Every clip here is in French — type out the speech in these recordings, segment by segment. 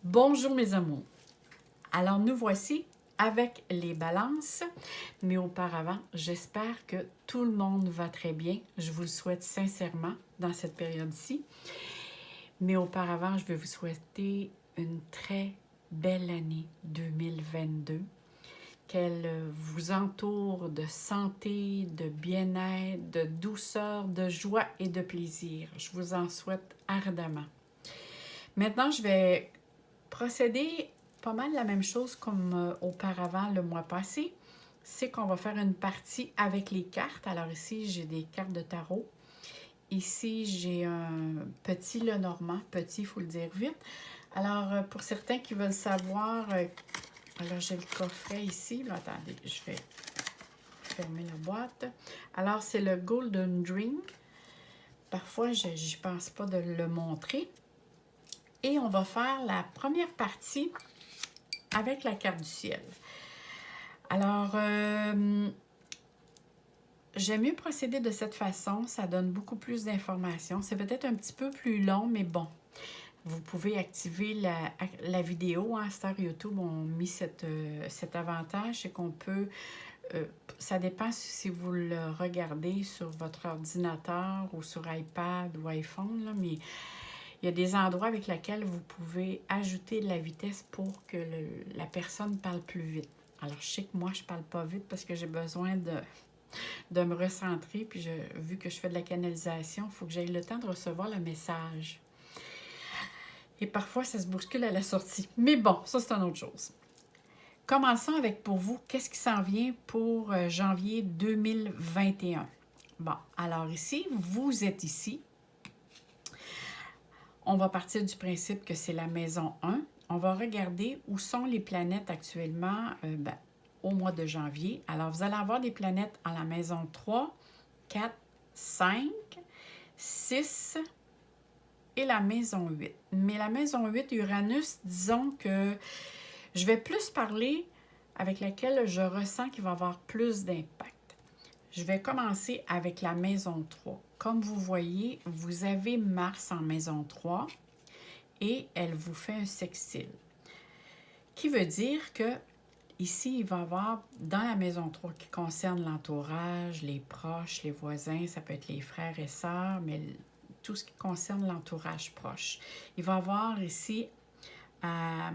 Bonjour mes amours. Alors nous voici avec les balances, mais auparavant, j'espère que tout le monde va très bien. Je vous le souhaite sincèrement dans cette période-ci. Mais auparavant, je vais vous souhaiter une très belle année 2022. Qu'elle vous entoure de santé, de bien-être, de douceur, de joie et de plaisir. Je vous en souhaite ardemment. Maintenant, je vais procéder pas mal la même chose comme auparavant le mois passé. C'est qu'on va faire une partie avec les cartes. Alors ici, j'ai des cartes de tarot. Ici, j'ai un petit Lenormand. Petit, il faut le dire vite. Alors, pour certains qui veulent savoir, alors j'ai le coffret ici. Là, attendez, je vais fermer la boîte. Alors, c'est le Golden Dream. Parfois, je n'y pense pas de le montrer. Et on va faire la première partie avec la carte du ciel. Alors, j'aime mieux procéder de cette façon. Ça donne beaucoup plus d'informations. C'est peut-être un petit peu plus long, mais bon. Vous pouvez activer la vidéo. Hein, sur YouTube, on a mis cet avantage. C'est qu'on peut... ça dépend si vous le regardez sur votre ordinateur ou sur iPad ou iPhone, là, mais il y a des endroits avec lesquels vous pouvez ajouter de la vitesse pour que la personne parle plus vite. Alors, je sais que moi, je parle pas vite parce que j'ai besoin de me recentrer. Puis, vu que je fais de la canalisation, il faut que j'aie le temps de recevoir le message. Et parfois, ça se bouscule à la sortie. Mais bon, ça, c'est une autre chose. Commençons avec, pour vous, qu'est-ce qui s'en vient pour janvier 2021. Bon, alors ici, vous êtes ici. On va partir du principe que c'est la maison 1. On va regarder où sont les planètes actuellement au mois de janvier. Alors, vous allez avoir des planètes en la maison 3, 4, 5, 6 et la maison 8. Mais la maison 8, Uranus, disons que je vais plus parler avec laquelle je ressens qu'il va avoir plus d'impact. Je vais commencer avec la maison 3. Comme vous voyez, vous avez Mars en maison 3 et elle vous fait un sextile. Qui veut dire que ici, il va y avoir dans la maison 3 qui concerne l'entourage, les proches, les voisins, ça peut être les frères et sœurs, mais tout ce qui concerne l'entourage proche. Il va y avoir ici à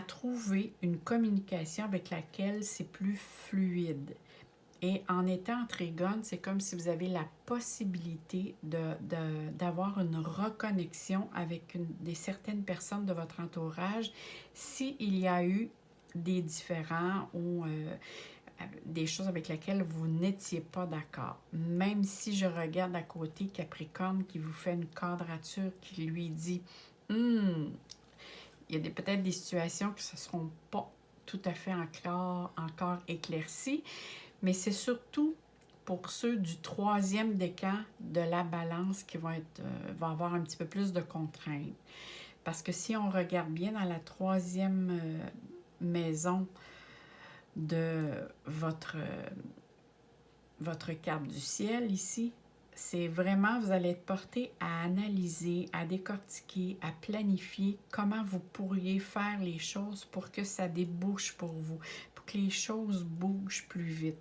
trouver une communication avec laquelle c'est plus fluide. Et en étant en trigone, c'est comme si vous avez la possibilité d'avoir une reconnexion avec certaines personnes de votre entourage s'il y a eu des différends ou des choses avec lesquelles vous n'étiez pas d'accord. Même si je regarde à côté Capricorne qui vous fait une quadrature qui lui dit il y a peut-être des situations qui ne se seront pas tout à fait encore éclaircies, mais c'est surtout pour ceux du troisième décan de la balance qui vont avoir un petit peu plus de contraintes. Parce que si on regarde bien dans la troisième maison de votre carte du ciel ici, c'est vraiment, vous allez être porté à analyser, à décortiquer, à planifier comment vous pourriez faire les choses pour que ça débouche pour vous, pour que les choses bougent plus vite.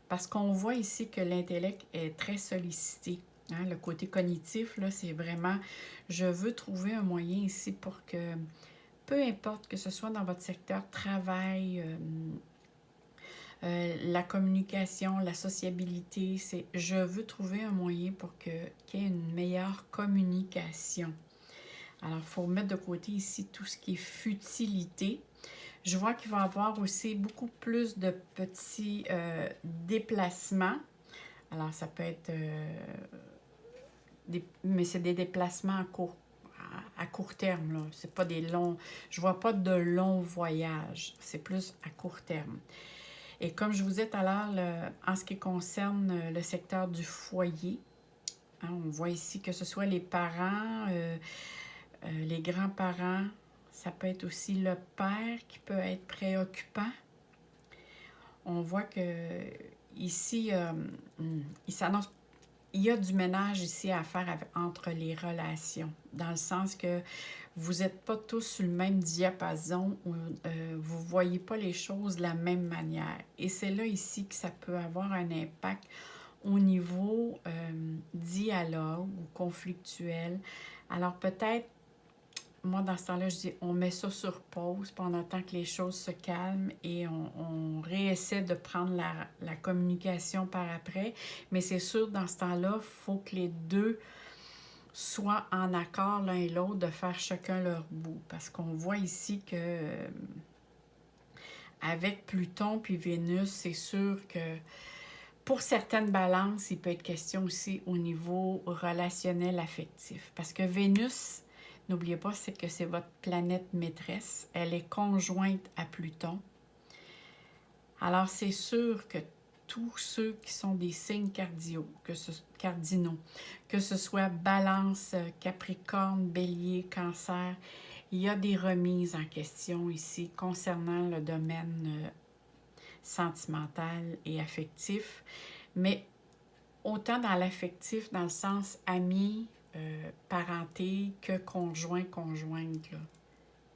Parce qu'on voit ici que l'intellect est très sollicité. Hein? Le côté cognitif, là, c'est vraiment, je veux trouver un moyen ici pour que, peu importe que ce soit dans votre secteur travail, la communication, la sociabilité, c'est je veux trouver un moyen pour qu'il y ait une meilleure communication. Alors, il faut mettre de côté ici tout ce qui est futilité. Je vois qu'il va y avoir aussi beaucoup plus de petits déplacements. Alors, ça peut être... mais c'est des déplacements à court terme, là. C'est pas des longs... Je vois pas de longs voyages. C'est plus à court terme. Et comme je vous disais tout à l'heure, en ce qui concerne le secteur du foyer, hein, on voit ici que ce soit les parents, les grands-parents, ça peut être aussi le père qui peut être préoccupant. On voit que ici, il il y a du ménage ici à faire entre les relations, dans le sens que vous n'êtes pas tous sur le même diapason, vous ne voyez pas les choses de la même manière. Et c'est là ici que ça peut avoir un impact au niveau dialogue ou conflictuel. Alors peut-être, moi dans ce temps-là, je dis on met ça sur pause pendant temps que les choses se calment et on réessaie de prendre la communication par après. Mais c'est sûr, dans ce temps-là, il faut que les deux soient en accord l'un et l'autre de faire chacun leur bout. Parce qu'on voit ici que avec Pluton puis Vénus, c'est sûr que pour certaines balances, il peut être question aussi au niveau relationnel affectif. Parce que Vénus, n'oubliez pas, c'est que c'est votre planète maîtresse. Elle est conjointe à Pluton. Alors, c'est sûr que tous ceux qui sont des signes cardinaux, que ce soit Balance, Capricorne, Bélier, Cancer, il y a des remises en question ici concernant le domaine sentimental et affectif, mais autant dans l'affectif, dans le sens ami, parenté, que conjoint, conjointe, là.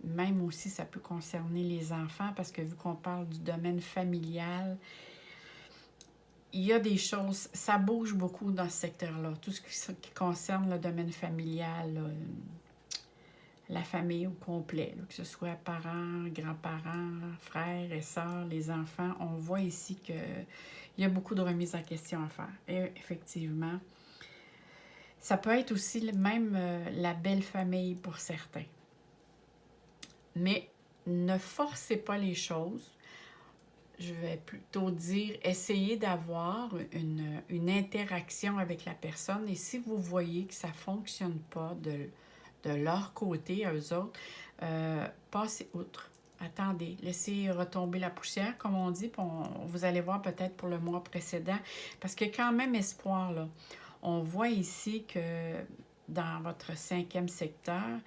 Même aussi, ça peut concerner les enfants, parce que vu qu'on parle du domaine familial, il y a des choses, ça bouge beaucoup dans ce secteur-là, tout ce qui concerne le domaine familial, là, la famille au complet, là, que ce soit parents, grands-parents, frères et sœurs, les enfants. On voit ici qu'il y a beaucoup de remises en question à faire. Et effectivement, ça peut être aussi même la belle famille pour certains. Mais ne forcez pas les choses. Je vais plutôt dire, essayez d'avoir une interaction avec la personne. Et si vous voyez que ça ne fonctionne pas de leur côté, à eux autres, passez outre. Attendez, laissez retomber la poussière, comme on dit, puis vous allez voir peut-être pour le mois précédent, parce qu'il y a quand même espoir, là. On voit ici que dans votre 5e secteur,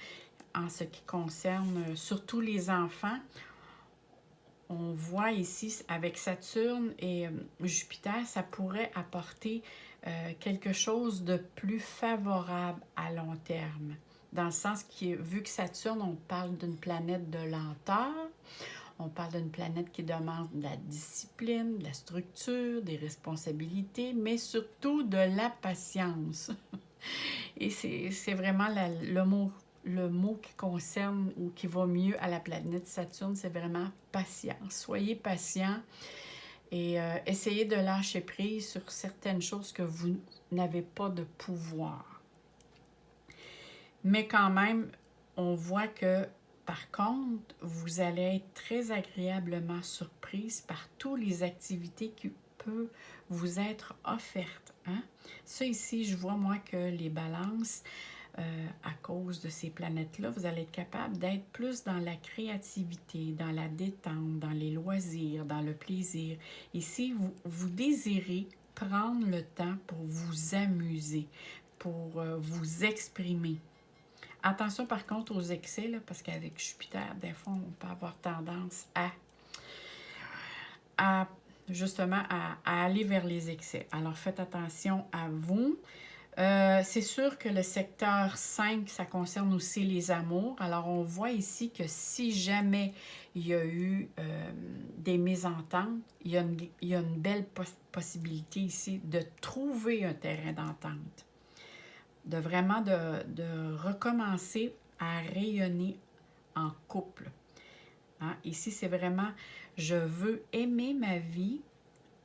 en ce qui concerne surtout les enfants, on voit ici avec Saturne et Jupiter, ça pourrait apporter quelque chose de plus favorable à long terme. Dans le sens que, vu que Saturne, on parle d'une planète de lenteur, on parle d'une planète qui demande de la discipline, de la structure, des responsabilités, mais surtout de la patience. Et c'est vraiment le mot qui concerne ou qui va mieux à la planète Saturne, c'est vraiment patience. Soyez patient et essayez de lâcher prise sur certaines choses que vous n'avez pas de pouvoir. Mais quand même, on voit que, par contre, vous allez être très agréablement surprise par toutes les activités qui peuvent vous être offertes. Hein? Ça ici, je vois moi que les balances, à cause de ces planètes-là, vous allez être capable d'être plus dans la créativité, dans la détente, dans les loisirs, dans le plaisir. Ici, vous désirez prendre le temps pour vous amuser, pour vous exprimer. Attention par contre aux excès, là, parce qu'avec Jupiter, des fois, on peut avoir tendance justement à aller vers les excès. Alors faites attention à vous. C'est sûr que le secteur 5, ça concerne aussi les amours. Alors on voit ici que si jamais il y a eu des mésententes, il y a une belle possibilité ici de trouver un terrain d'entente. De vraiment de recommencer à rayonner en couple. Hein? Ici, c'est vraiment, je veux aimer ma vie,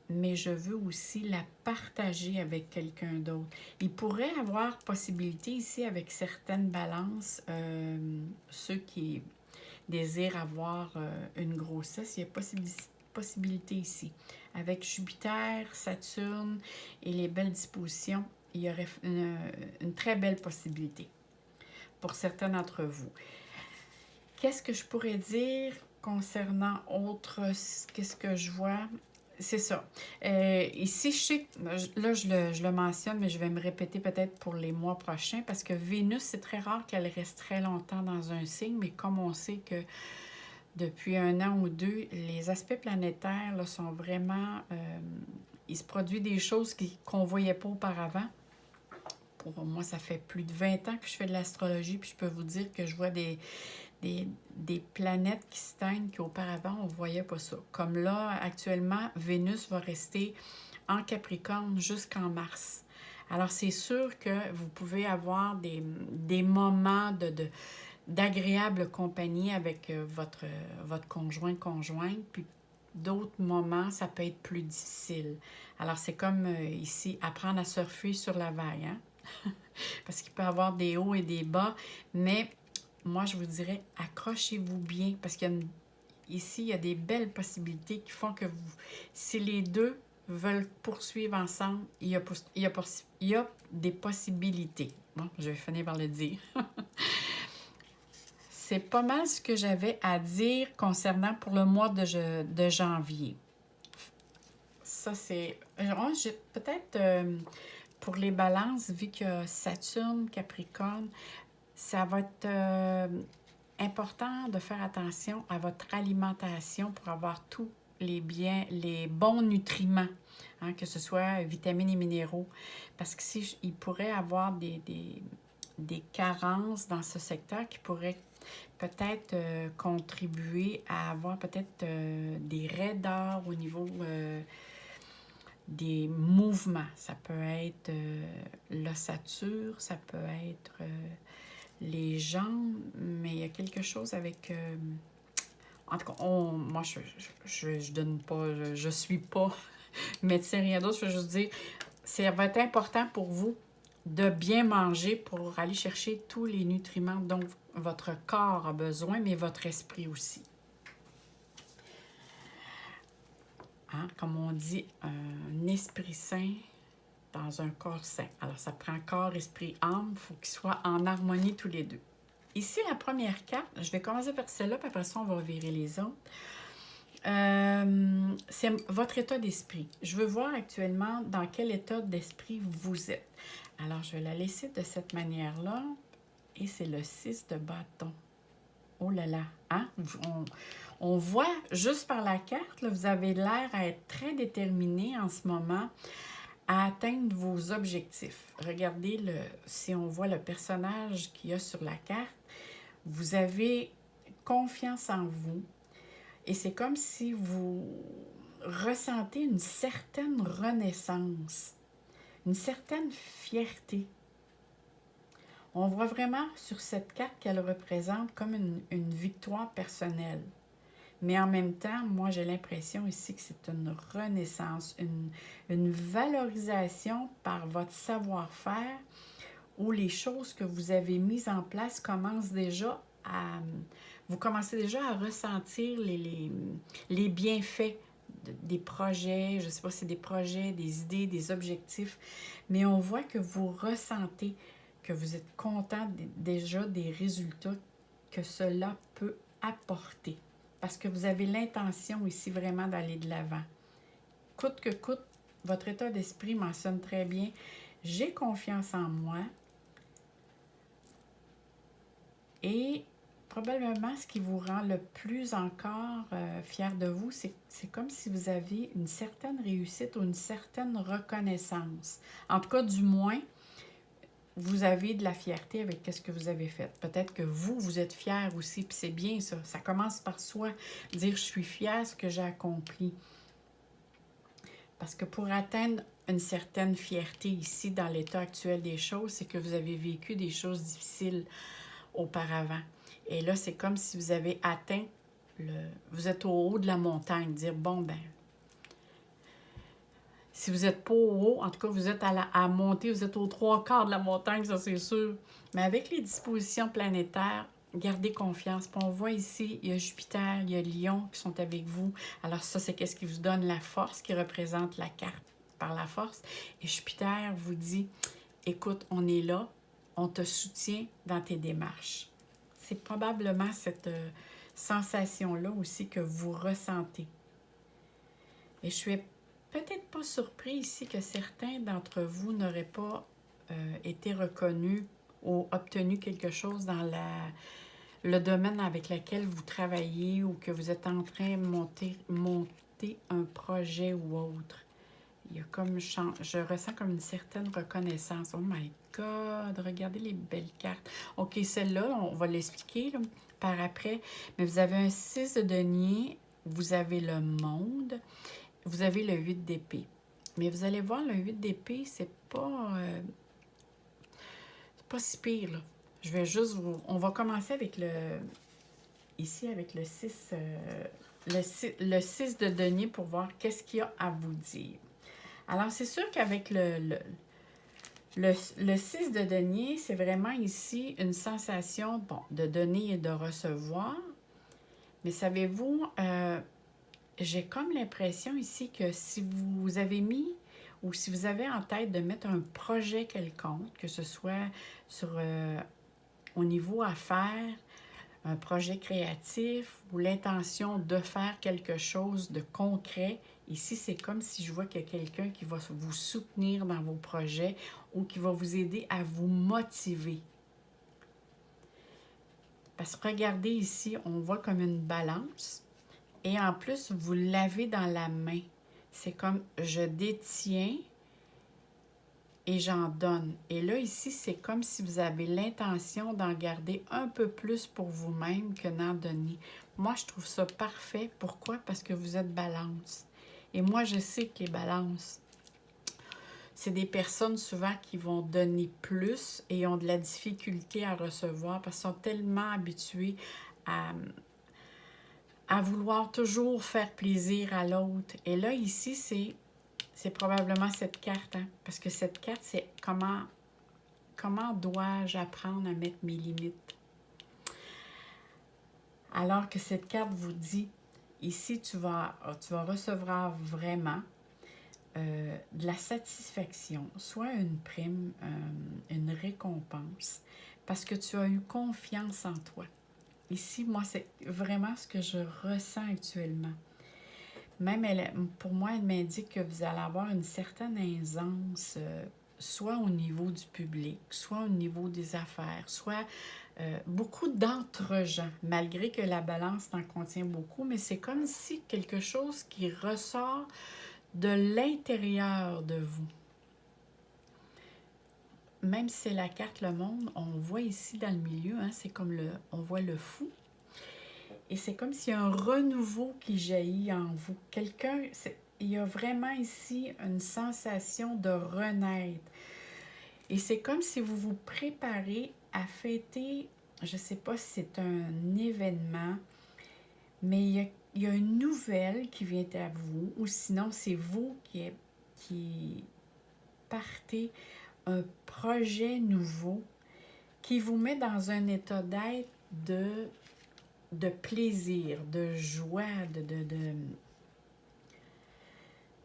mais je veux aussi la partager avec quelqu'un d'autre. Il pourrait y avoir possibilité ici avec certaines balances, ceux qui désirent avoir une grossesse, il y a possibilité ici. Avec Jupiter, Saturne et les belles dispositions, il y aurait une très belle possibilité pour certains d'entre vous. Qu'est-ce que je pourrais dire concernant qu'est-ce que je vois? C'est ça. Ici, je sais, là, je le mentionne, mais je vais me répéter peut-être pour les mois prochains, parce que Vénus, c'est très rare qu'elle reste très longtemps dans un signe, mais comme on sait que depuis 1 an ou 2, les aspects planétaires là, sont vraiment... il se produit des choses qu'on ne voyait pas auparavant. pour moi, ça fait plus de 20 ans que je fais de l'astrologie, puis je peux vous dire que je vois des planètes qui se teignent qu'auparavant, on ne voyait pas ça. Comme là, actuellement, Vénus va rester en Capricorne jusqu'en mars. Alors, c'est sûr que vous pouvez avoir des moments d'agréable compagnie avec votre conjointe, puis d'autres moments, ça peut être plus difficile. Alors, c'est comme ici, apprendre à surfer sur la vague, hein? Parce qu'il peut y avoir des hauts et des bas, mais moi, je vous dirais, accrochez-vous bien, parce ici, il y a des belles possibilités qui font que si les deux veulent poursuivre ensemble, il y a des possibilités. Bon, je vais finir par le dire. C'est pas mal ce que j'avais à dire concernant pour le mois de janvier. Ça, c'est... Peut-être pour les balances, vu que Saturne, Capricorne, ça va être important de faire attention à votre alimentation pour avoir tous les bons nutriments, hein, que ce soit vitamines et minéraux. Parce que il pourrait avoir des carences dans ce secteur qui pourraient peut-être contribuer à avoir peut-être des raideurs au niveau des mouvements. Ça peut être l'ossature, ça peut être les jambes, mais il y a quelque chose avec... en tout cas, moi, je donne pas, je suis pas médecin, rien d'autre. Je veux juste dire, ça va être important pour vous de bien manger pour aller chercher tous les nutriments dont votre corps a besoin, mais votre esprit aussi. Hein? Comme on dit, un esprit sain dans un corps sain. Alors, ça prend corps, esprit, âme. Il faut qu'ils soient en harmonie tous les deux. Ici, la première carte, je vais commencer par celle-là, puis après ça, on va virer les autres. C'est votre état d'esprit. Je veux voir actuellement dans quel état d'esprit vous êtes. Alors, je vais la laisser de cette manière-là. Et c'est le 6 de bâton. Oh là là, hein? On voit juste par la carte, là, vous avez l'air à être très déterminé en ce moment à atteindre vos objectifs. Regardez, si on voit le personnage qu'il y a sur la carte, vous avez confiance en vous et c'est comme si vous ressentez une certaine renaissance, une certaine fierté. On voit vraiment sur cette carte qu'elle représente comme une victoire personnelle. Mais en même temps, moi, j'ai l'impression ici que c'est une renaissance, une valorisation par votre savoir-faire où les choses que vous avez mises en place commencent déjà à... Vous commencez déjà à ressentir les bienfaits des projets, je ne sais pas si c'est des projets, des idées, des objectifs, mais on voit que vous ressentez que vous êtes content déjà des résultats que cela peut apporter. Parce que vous avez l'intention ici vraiment d'aller de l'avant. Coûte que coûte, votre état d'esprit mentionne très bien « J'ai confiance en moi » et probablement ce qui vous rend le plus encore fier de vous, c'est comme si vous aviez une certaine réussite ou une certaine reconnaissance. En tout cas, du moins, vous avez de la fierté avec ce que vous avez fait. Peut-être que vous êtes fier aussi, puis c'est bien ça. Ça commence par soi, dire « je suis fier de ce que j'ai accompli ». Parce que pour atteindre une certaine fierté ici, dans l'état actuel des choses, c'est que vous avez vécu des choses difficiles auparavant. Et là, c'est comme si vous avez atteint, vous êtes au haut de la montagne, dire « bon, ben, si vous n'êtes pas au haut, en tout cas, vous êtes à monter, vous êtes aux 3/4 de la montagne, ça c'est sûr. Mais avec les dispositions planétaires, gardez confiance. Puis on voit ici, il y a Jupiter, il y a Lion qui sont avec vous. Alors ça, c'est qu'est-ce qui vous donne la force, qui représente la carte par la force. Et Jupiter vous dit, écoute, on est là, on te soutient dans tes démarches. C'est probablement cette sensation-là aussi que vous ressentez. Et je suis peut-être pas surpris ici que certains d'entre vous n'auraient pas été reconnus ou obtenu quelque chose dans le domaine avec lequel vous travaillez ou que vous êtes en train de monter un projet ou autre. Il y a comme, je ressens comme une certaine reconnaissance. Oh my God, regardez les belles cartes. OK, celle-là, on va l'expliquer là, par après. Mais vous avez un 6 de denier, vous avez le monde, vous avez le 8 d'épée. Mais vous allez voir, le 8 d'épée, c'est pas si pire, là. Je vais juste vous... On va commencer avec ici, avec le 6, le 6 de denier pour voir qu'est-ce qu'il y a à vous dire. Alors, c'est sûr qu'avec le 6 de denier, c'est vraiment ici une sensation, bon, de donner et de recevoir. Mais savez-vous, j'ai comme l'impression ici que si vous avez mis ou si vous avez en tête de mettre un projet quelconque, que ce soit sur, au niveau affaires, un projet créatif ou l'intention de faire quelque chose de concret, ici, c'est comme si je vois qu'il y a quelqu'un qui va vous soutenir dans vos projets ou qui va vous aider à vous motiver. Parce que regardez ici, on voit comme une balance et en plus, vous l'avez dans la main. C'est comme je détiens et j'en donne. Et là, ici, c'est comme si vous avez l'intention d'en garder un peu plus pour vous-même que d'en donner. Moi, je trouve ça parfait. Pourquoi? Parce que vous êtes balance. Et moi, je sais que les balances, c'est des personnes souvent qui vont donner plus et ont de la difficulté à recevoir parce qu'ils sont tellement habitués à vouloir toujours faire plaisir à l'autre. Et là, ici, c'est probablement cette carte, hein? Parce que cette carte, c'est comment dois-je apprendre à mettre mes limites? Alors que cette carte vous dit, ici, tu vas recevoir vraiment de la satisfaction, soit une prime, une récompense, parce que tu as eu confiance en toi. Ici, moi, c'est vraiment ce que je ressens actuellement. Même, pour moi, elle m'indique que vous allez avoir une certaine aisance, soit au niveau du public, soit au niveau des affaires, soit beaucoup d'entre-gens, malgré que la balance en contient beaucoup, mais c'est comme si quelque chose qui ressort de l'intérieur de vous. Même si c'est la carte Le Monde, on voit ici dans le milieu, hein, c'est comme on voit le fou. Et c'est comme s'il y a un renouveau qui jaillit en vous. Il y a vraiment ici une sensation de renaître. Et c'est comme si vous vous préparez à fêter, je ne sais pas si c'est un événement, mais il y a une nouvelle qui vient à vous, ou sinon c'est vous qui partez un projet nouveau qui vous met dans un état d'être de plaisir, de joie, de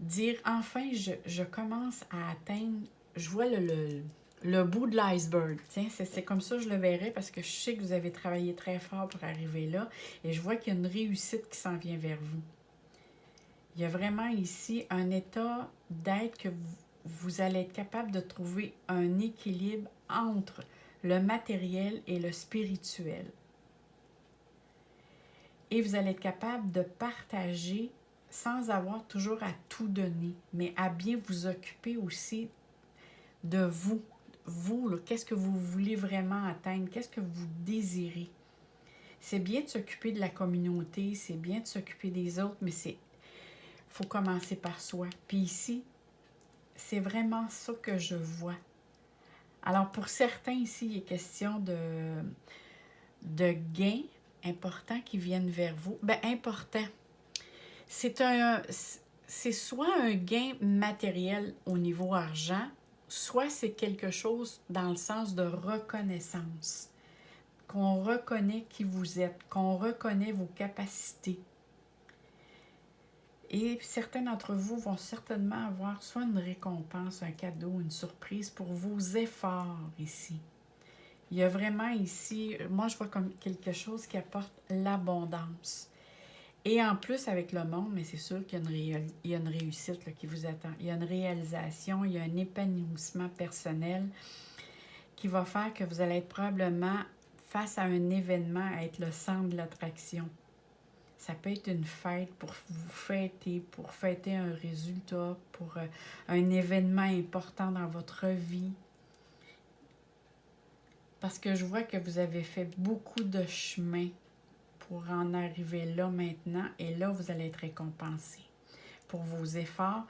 dire enfin je commence à atteindre, je vois le bout de l'iceberg. Tiens, c'est comme ça que je le verrais parce que je sais que vous avez travaillé très fort pour arriver là et je vois qu'il y a une réussite qui s'en vient vers vous. Il y a vraiment ici un état d'être que vous allez être capable de trouver un équilibre entre le matériel et le spirituel. Et vous allez être capable de partager sans avoir toujours à tout donner, mais à bien vous occuper aussi de vous. Vous, qu'est-ce que vous voulez vraiment atteindre? Qu'est-ce que vous désirez? C'est bien de s'occuper de la communauté, c'est bien de s'occuper des autres, mais faut commencer par soi. Puis ici, c'est vraiment ça que je vois. Alors, pour certains ici, il est question de gains importants qui viennent vers vous. Bien, important. C'est soit un gain matériel au niveau argent, soit c'est quelque chose dans le sens de reconnaissance. Qu'on reconnaît qui vous êtes, qu'on reconnaît vos capacités. Et certains d'entre vous vont certainement avoir soit une récompense, un cadeau, une surprise pour vos efforts ici. Il y a vraiment ici, moi je vois comme quelque chose qui apporte l'abondance. Et en plus avec le monde, mais c'est sûr qu'il y a une réussite là, qui vous attend. Il y a une réalisation, il y a un épanouissement personnel qui va faire que vous allez être probablement face à un événement, à être le centre de l'attraction. Ça peut être une fête pour vous fêter un résultat, pour un événement important dans votre vie. Parce que je vois que vous avez fait beaucoup de chemin pour en arriver là maintenant. Et là, vous allez être récompensé pour vos efforts,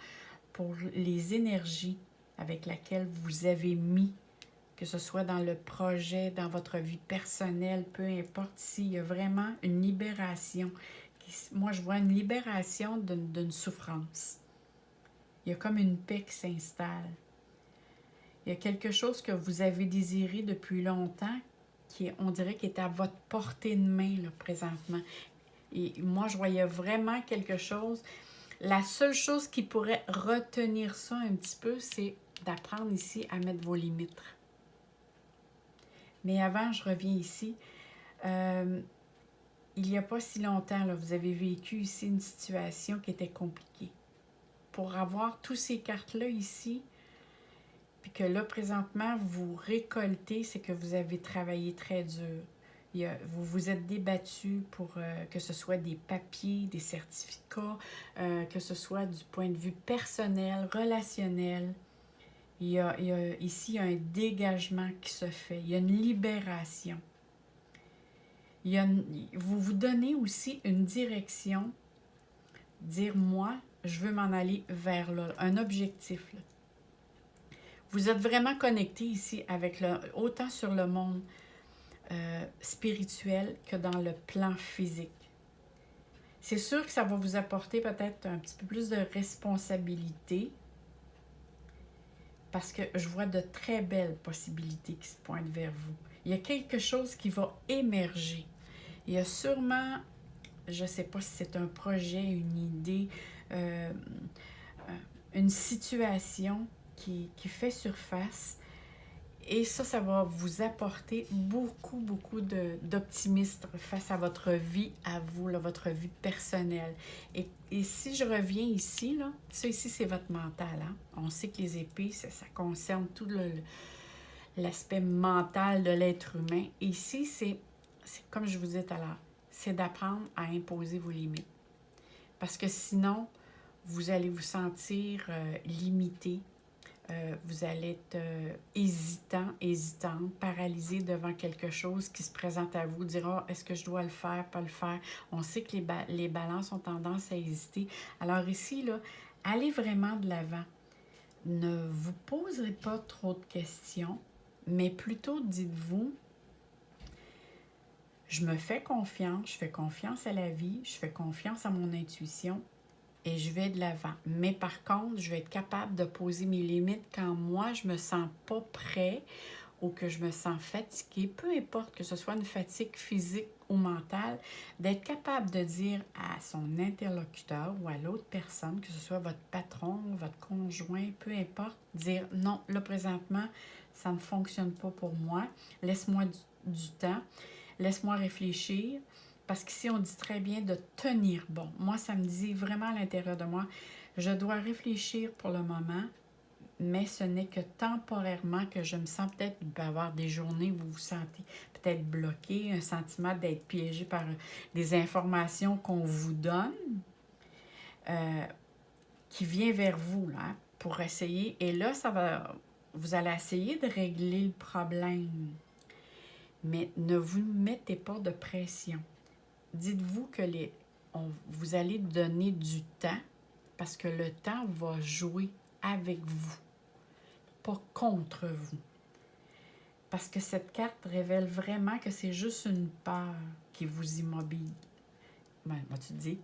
pour les énergies avec lesquelles vous avez mis, que ce soit dans le projet, dans votre vie personnelle, peu importe, s'il y a vraiment une libération. Moi, je vois une libération d'une souffrance. Il y a comme une paix qui s'installe. Il y a quelque chose que vous avez désiré depuis longtemps, on dirait qu'il est à votre portée de main là, présentement. Et moi, je voyais vraiment quelque chose. La seule chose qui pourrait retenir ça un petit peu, c'est d'apprendre ici à mettre vos limites. Mais avant, je reviens ici. Il n'y a pas si longtemps, là, vous avez vécu ici une situation qui était compliquée. Pour avoir tous ces cartes-là ici, puis que là, présentement, vous récoltez, c'est que vous avez travaillé très dur. Vous vous êtes débattu pour que ce soit des papiers, des certificats, que ce soit du point de vue personnel, relationnel. Ici, il y a un dégagement qui se fait. Il y a une libération. Vous vous donnez aussi une direction. Dire, moi, je veux m'en aller vers là, un objectif. Là. Vous êtes vraiment connecté ici avec autant sur le monde spirituel que dans le plan physique. C'est sûr que ça va vous apporter peut-être un petit peu plus de responsabilité parce que je vois de très belles possibilités qui se pointent vers vous. Il y a quelque chose qui va émerger. Il y a sûrement, je ne sais pas si c'est un projet, une idée, une situation qui fait surface. Et ça va vous apporter beaucoup, beaucoup d'optimisme face à votre vie, à vous, là, votre vie personnelle. Et si je reviens ici, là, ça ici, c'est votre mental. Hein? On sait que les épées, ça concerne tout l'aspect mental de l'être humain. Et ici, c'est comme je vous disais tout à l'heure, c'est d'apprendre à imposer vos limites. Parce que sinon, vous allez vous sentir limité. Vous allez être hésitante, paralysé devant quelque chose qui se présente à vous, dire « est-ce que je dois le faire, pas le faire? » On sait que les balances ont tendance à hésiter. Alors ici, là, allez vraiment de l'avant. Ne vous poserez pas trop de questions, mais plutôt dites-vous « je me fais confiance, je fais confiance à la vie, je fais confiance à mon intuition. » Et je vais de l'avant. Mais par contre, je vais être capable de poser mes limites quand moi, je me sens pas prêt ou que je me sens fatiguée, peu importe que ce soit une fatigue physique ou mentale, d'être capable de dire à son interlocuteur ou à l'autre personne, que ce soit votre patron, votre conjoint, peu importe, dire non, là présentement, ça ne fonctionne pas pour moi, laisse-moi du temps, laisse-moi réfléchir. Parce qu'ici, on dit très bien de tenir bon. Moi, ça me dit vraiment à l'intérieur de moi, je dois réfléchir pour le moment, mais ce n'est que temporairement que je me sens peut-être, il peut y avoir des journées où vous vous sentez peut-être bloqué, un sentiment d'être piégé par des informations qu'on vous donne, qui vient vers vous, là, pour essayer. Et là, vous allez essayer de régler le problème. Mais ne vous mettez pas de pression. Dites-vous que vous allez donner du temps parce que le temps va jouer avec vous, pas contre vous. Parce que cette carte révèle vraiment que c'est juste une peur qui vous immobilise.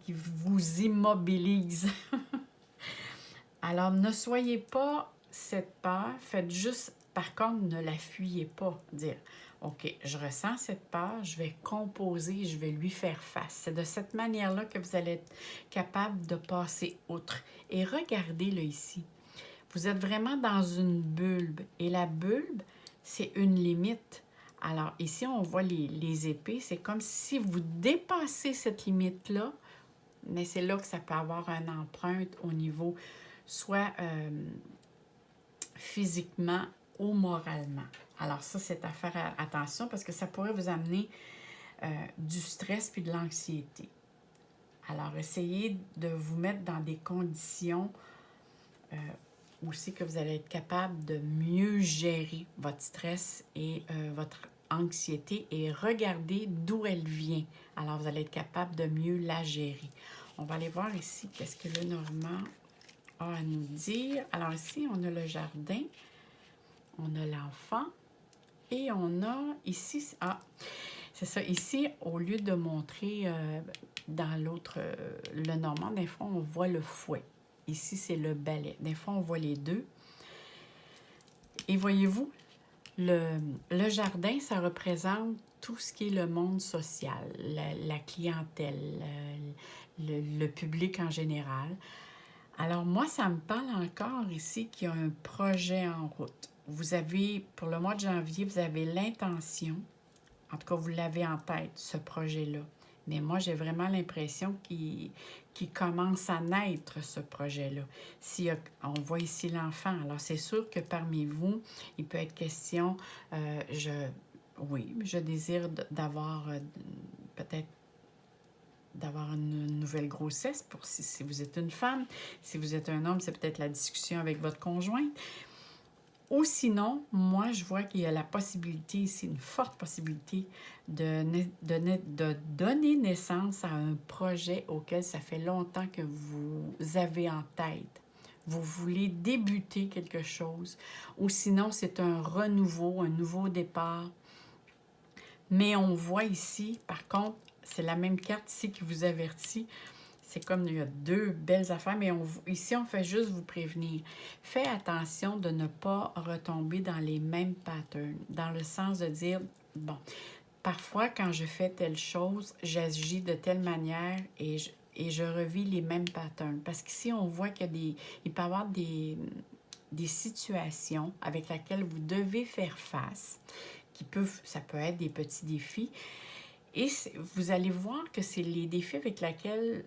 Qui vous immobilise. Alors, ne soyez pas cette peur, faites juste, par contre, ne la fuyez pas. Dire, OK, je ressens cette peur, je vais composer, je vais lui faire face. C'est de cette manière-là que vous allez être capable de passer outre. Et regardez là ici, vous êtes vraiment dans une bulbe. Et la bulbe, c'est une limite. Alors ici, on voit les épées, c'est comme si vous dépassez cette limite-là, mais c'est là que ça peut avoir une empreinte au niveau, soit physiquement ou moralement. Alors ça, c'est à faire attention parce que ça pourrait vous amener du stress puis de l'anxiété. Alors, essayez de vous mettre dans des conditions aussi que vous allez être capable de mieux gérer votre stress et votre anxiété et regarder d'où elle vient. Alors, vous allez être capable de mieux la gérer. On va aller voir ici qu'est-ce que le Normand a à nous dire. Alors ici, on a le jardin, on a l'enfant et on a ici... Ah, c'est ça. Ici, au lieu de montrer dans l'autre, le Normand, des fois, on voit le fouet. Ici, c'est le balai. Des fois, on voit les deux. Et voyez-vous, le jardin, ça représente tout ce qui est le monde social, la clientèle, le public en général. Alors moi, ça me parle encore ici qu'il y a un projet en route. Vous avez, pour le mois de janvier, vous avez l'intention, en tout cas vous l'avez en tête, ce projet-là. Mais moi, j'ai vraiment l'impression qu'il commence à naître, ce projet-là. On voit ici l'enfant. Alors, c'est sûr que parmi vous, il peut être question, oui, je désire d'avoir peut-être d'avoir une nouvelle grossesse pour si vous êtes une femme. Si vous êtes un homme, c'est peut-être la discussion avec votre conjointe. Ou sinon, moi, je vois qu'il y a la possibilité ici, une forte possibilité de donner naissance à un projet auquel ça fait longtemps que vous avez en tête. Vous voulez débuter quelque chose. Ou sinon, c'est un renouveau, un nouveau départ. Mais on voit ici, par contre, c'est la même carte ici qui vous avertit. C'est comme il y a deux belles affaires, mais ici, on fait juste vous prévenir. Faites attention de ne pas retomber dans les mêmes patterns, dans le sens de dire, bon, parfois, quand je fais telle chose, j'agis de telle manière et je revis les mêmes patterns. Parce qu'ici, on voit qu'il peut y avoir des situations avec lesquelles vous devez faire face, ça peut être des petits défis. Et vous allez voir que c'est les défis avec lesquels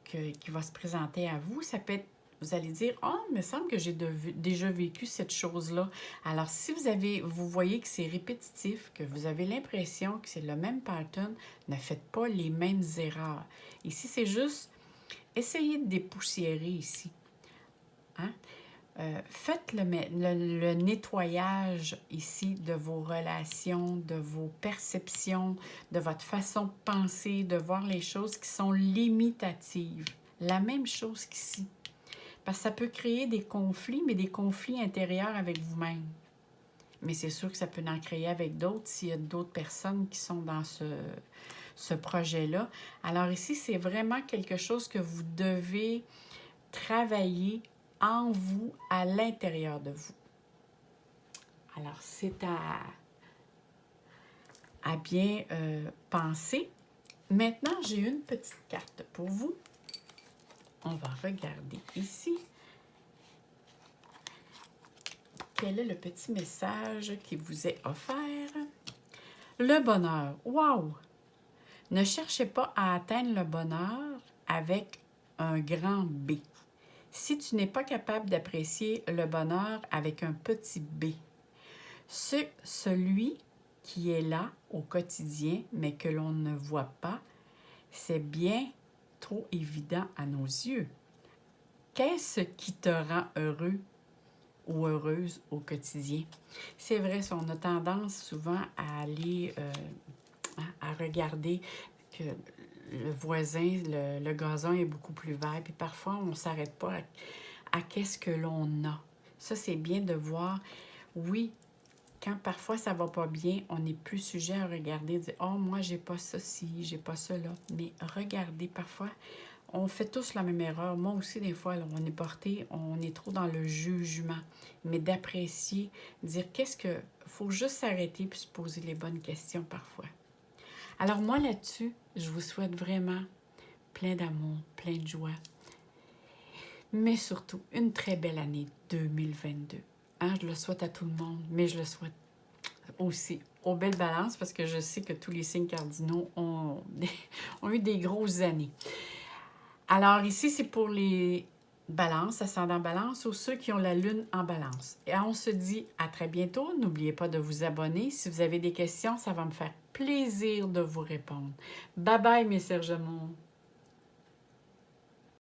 qui va se présenter à vous. Ça peut être, vous allez dire, « Oh, il me semble que j'ai déjà vécu cette chose-là. » Alors, si vous voyez que c'est répétitif, que vous avez l'impression que c'est le même pattern, ne faites pas les mêmes erreurs. Ici, c'est juste, essayez de dépoussiérer ici. Hein? Faites le nettoyage ici de vos relations, de vos perceptions, de votre façon de penser, de voir les choses qui sont limitatives. La même chose qu'ici. Parce que ça peut créer des conflits, mais des conflits intérieurs avec vous-même. Mais c'est sûr que ça peut en créer avec d'autres s'il y a d'autres personnes qui sont dans ce projet-là. Alors ici, c'est vraiment quelque chose que vous devez travailler en vous, à l'intérieur de vous. Alors, c'est à bien penser. Maintenant, j'ai une petite carte pour vous. On va regarder ici. Quel est le petit message qui vous est offert? Le bonheur. Wow! Ne cherchez pas à atteindre le bonheur avec un grand B. Si tu n'es pas capable d'apprécier le bonheur avec un petit b, celui qui est là au quotidien, mais que l'on ne voit pas, c'est bien trop évident à nos yeux. Qu'est-ce qui te rend heureux ou heureuse au quotidien? C'est vrai, on a tendance souvent à aller, à regarder que le voisin, le gazon est beaucoup plus vert, puis parfois on ne s'arrête pas à qu'est-ce que l'on a. Ça, c'est bien de voir, oui, quand parfois ça va pas bien, on n'est plus sujet à regarder, dire « Oh, moi, j'ai pas ça ci, j'ai pas ça là ». Mais regardez, parfois, on fait tous la même erreur. Moi aussi, des fois, là, on est trop dans le jugement. Mais d'apprécier, dire qu'est-ce que... faut juste s'arrêter puis se poser les bonnes questions parfois. Alors moi, là-dessus, je vous souhaite vraiment plein d'amour, plein de joie, mais surtout une très belle année 2022. Hein, je le souhaite à tout le monde, mais je le souhaite aussi aux belles balances parce que je sais que tous les signes cardinaux ont eu des grosses années. Alors ici, c'est pour les balances, ascendant balance, ou ceux qui ont la lune en balance. Et on se dit à très bientôt. N'oubliez pas de vous abonner. Si vous avez des questions, ça va me faire plaisir de vous répondre. Bye bye, mes Serges Amours.